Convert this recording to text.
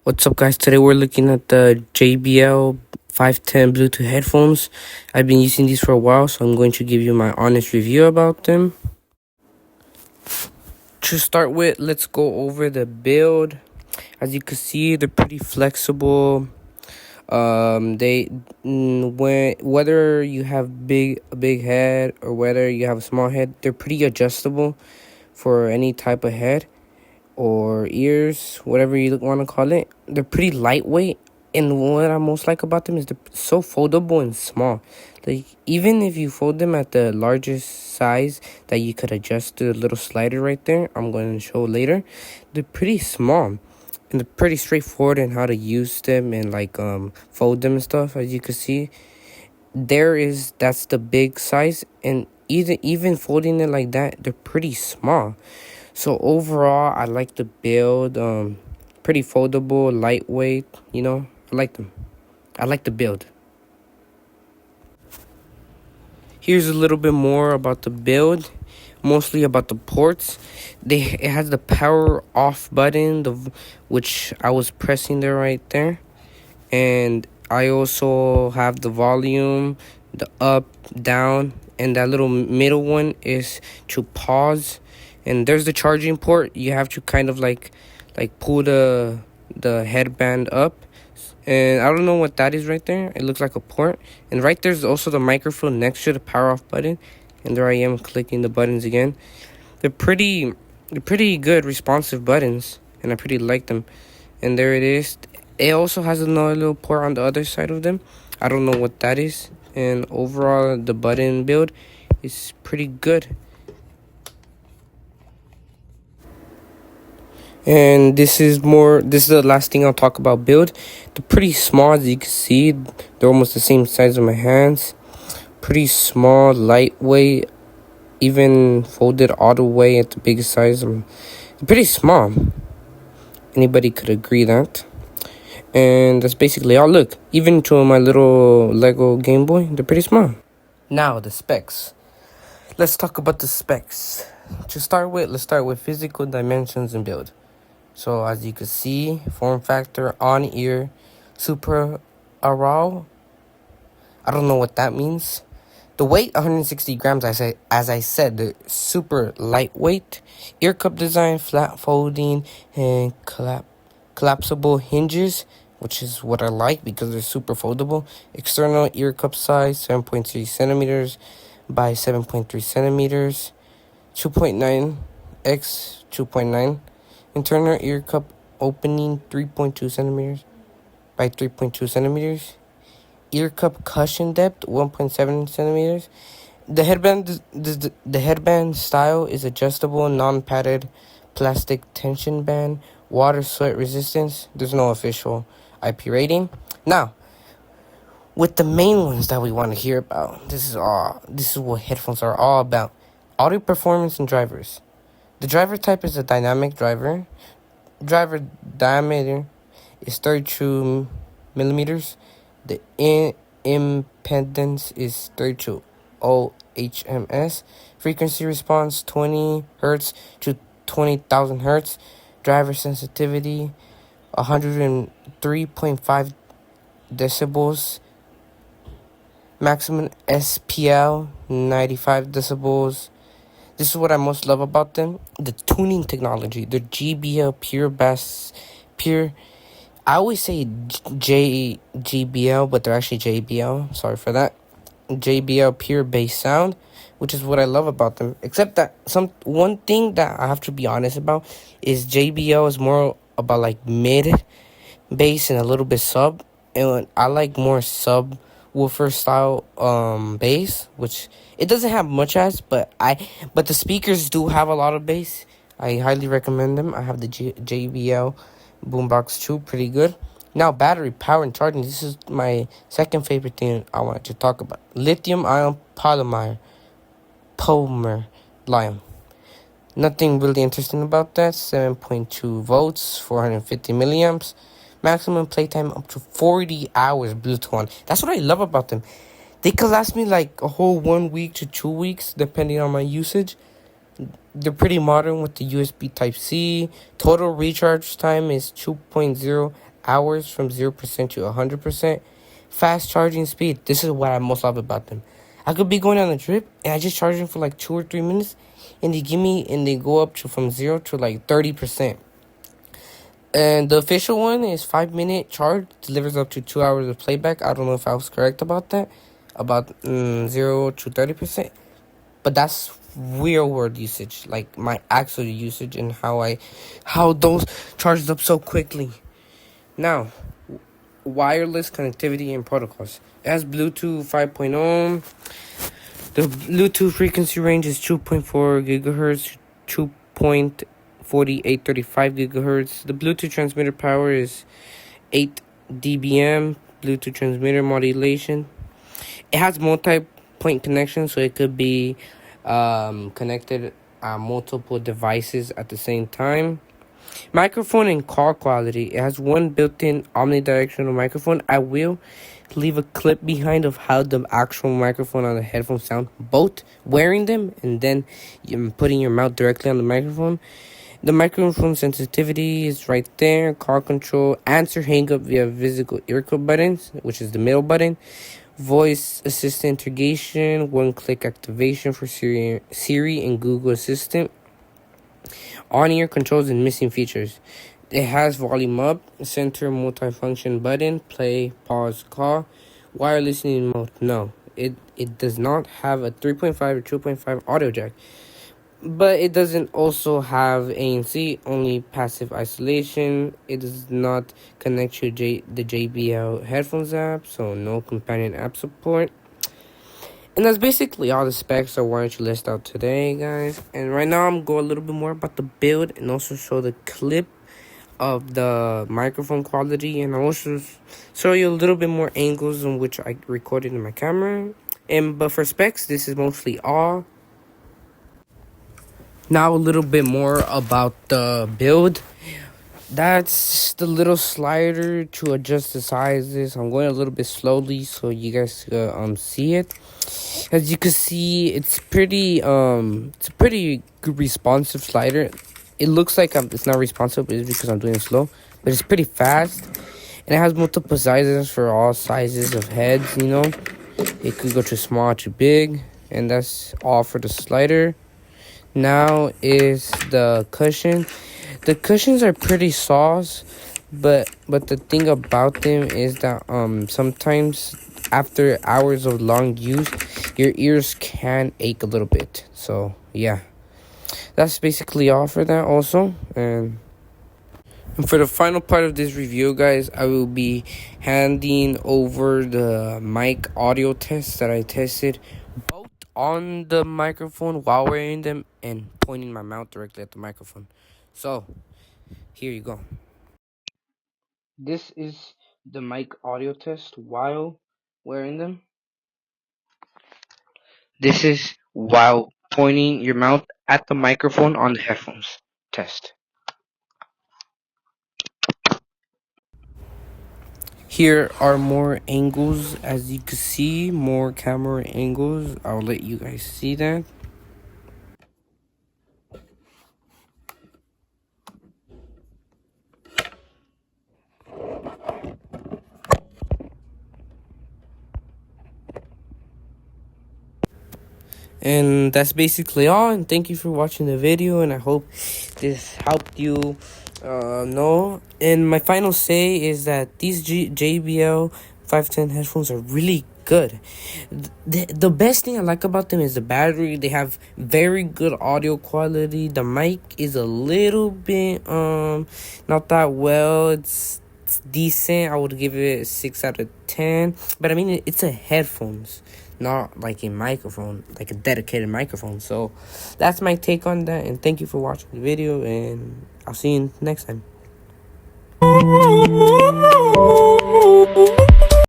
What's up, guys? Today we're looking at the JBL 510 Bluetooth headphones. I've been using these for a while, so I'm going to give you my honest review about them. To start with, let's go over the build. As you can see, they're pretty flexible. Whether you have a big head or whether you have a small head, they're pretty adjustable for any type of head or ears, whatever you want to call it. They're pretty lightweight, and what I most like about them is they're so foldable and small. Like, even if you fold them at the largest size that you could adjust the little slider right there, I'm going to show later, they're pretty small and they're pretty straightforward in how to use them and fold them and stuff. As you can see, that's the big size, and even folding it like that, they're pretty small. So overall, I like the build. Pretty foldable, lightweight. I like them. I like the build. Here's a little bit more about the build, mostly about the ports. It has the power off button, which I was pressing there right there, and I also have the volume, the up, down, and that little middle one is to pause. And there's the charging port. You have to kind of like pull the headband up, and I don't know what that is right there. It looks like a port. And right there's also the microphone next to the power off button, and there I am clicking the buttons again. They're pretty good responsive buttons, and I pretty like them. And there it is. It also has another little port on the other side of them. I don't know what that is. And overall, the button build is pretty good. And this is the last thing I'll talk about build. They're pretty small, as you can see. They're almost the same size of my hands. Pretty small, lightweight, even folded all the way at the biggest size. They're pretty small. Anybody could agree that. And that's basically all. Look, even to my little Lego Game Boy, they're pretty small. Now, the specs. Let's talk about the specs. Let's start with physical dimensions and build. So, as you can see, form factor, on-ear, super arow. I don't know what that means. The weight, 160 grams, as I said, they're super lightweight. Ear cup design, flat folding, and collapsible hinges, which is what I like because they're super foldable. External ear cup size, 7.3 centimeters by 7.3 centimeters, 2.9 x 2.9. Internal ear cup opening, 3.2 centimeters by 3.2 centimeters. Ear cup cushion depth, 1.7 centimeters. The headband style is adjustable, non-padded plastic tension band. Water sweat resistance. There's no official IP rating. Now, with the main ones that we want to hear about, this is what headphones are all about. Audio performance and drivers. The driver type is a dynamic driver. Driver diameter is 32 millimeters. The impedance is 32 ohms. Frequency response 20 hertz to 20,000 hertz. Driver sensitivity 103.5 decibels. Maximum SPL 95 decibels. This is what I most love about them. The tuning technology. The JBL pure bass. I always say JBL, but they're actually JBL. Sorry for that. JBL pure bass sound, which is what I love about them. Except that one thing that I have to be honest about is JBL is more about like mid bass and a little bit sub, and I like more subwoofer style bass, which it doesn't have much but the speakers do have a lot of bass. I highly recommend them. I have the JBL Boombox 2, pretty good. Now, battery, power, and charging. This is my second favorite thing I wanted to talk about. Lithium-ion polymer lithium. Nothing really interesting about that. 7.2 volts, 450 milliamps. Maximum playtime up to 40 hours Bluetooth on. That's what I love about them. They could last me like a whole 1 week to 2 weeks, depending on my usage. They're pretty modern with the USB Type-C. Total recharge time is 2.0 hours from 0% to 100%. Fast charging speed. This is what I most love about them. I could be going on a trip and I just charge them for like 2 or 3 minutes, and they go up to from 0 to like 30%. And the official one is 5-minute charge, delivers up to 2 hours of playback. I don't know if I was correct about that, about 0 to 30%. But that's real world usage, like my actual usage, and how those charged up so quickly. Now, wireless connectivity and protocols. It has Bluetooth 5.0. The Bluetooth frequency range is 2.4 gigahertz, 2.4835 gigahertz. The Bluetooth transmitter power is 8 dBm. Bluetooth transmitter modulation. It has multi-point connection, so it could be connected on multiple devices at the same time. Microphone and call quality. It has one built-in omnidirectional microphone. I will leave a clip behind of how the actual microphone on the headphones sound, both wearing them and then putting your mouth directly on the microphone. The microphone sensitivity is right there. Call control, answer, hang up via physical earcut buttons, which is the middle button. Voice assistant integration, one-click activation for Siri and Google Assistant. On-ear controls and missing features. It has volume up, center multifunction button, play, pause, call. Wireless listening mode, no. It does not have a 3.5 or 2.5 audio jack. But it doesn't also have ANC, only passive isolation. It does not connect to the JBL headphones app, so no companion app support. And that's basically all the specs I wanted to list out today, guys. And right now I'm going a little bit more about the build and also show the clip of the microphone quality, and I'll also show you a little bit more angles in which I recorded in my camera. But for specs, this is mostly all. Now a little bit more about the build. That's the little slider to adjust the sizes. I'm going a little bit slowly so you guys see it. As you can see, it's a pretty good responsive slider. It looks like it's not responsive, but it's because I'm doing it slow. But it's pretty fast, and it has multiple sizes for all sizes of heads. You know, it could go to small to big, and that's all for the slider. Now is the cushion. The cushions are pretty soft, but the thing about them is that sometimes after hours of long use, your ears can ache a little bit. So yeah, that's basically all for that also. And for the final part of this review, guys, I will be handing over the mic audio tests that I tested both on the microphone while wearing them and pointing my mouth directly at the microphone. So here you go. This is the mic audio test while wearing them. This is while pointing your mouth at the microphone on the headphones test. Here are more angles, as you can see, more camera angles. I'll let you guys see that. And that's basically all, and thank you for watching the video, and I hope this helped you know. And my final say is that these JBL 510 headphones are really good. The best thing I like about them is the battery. They have very good audio quality. The mic is a little bit not that well. It's decent. I would give it a 6 out of 10. But I mean, it's a headphones, not like a microphone, like a dedicated microphone. So that's my take on that, and thank you for watching the video, and I'll see you next time.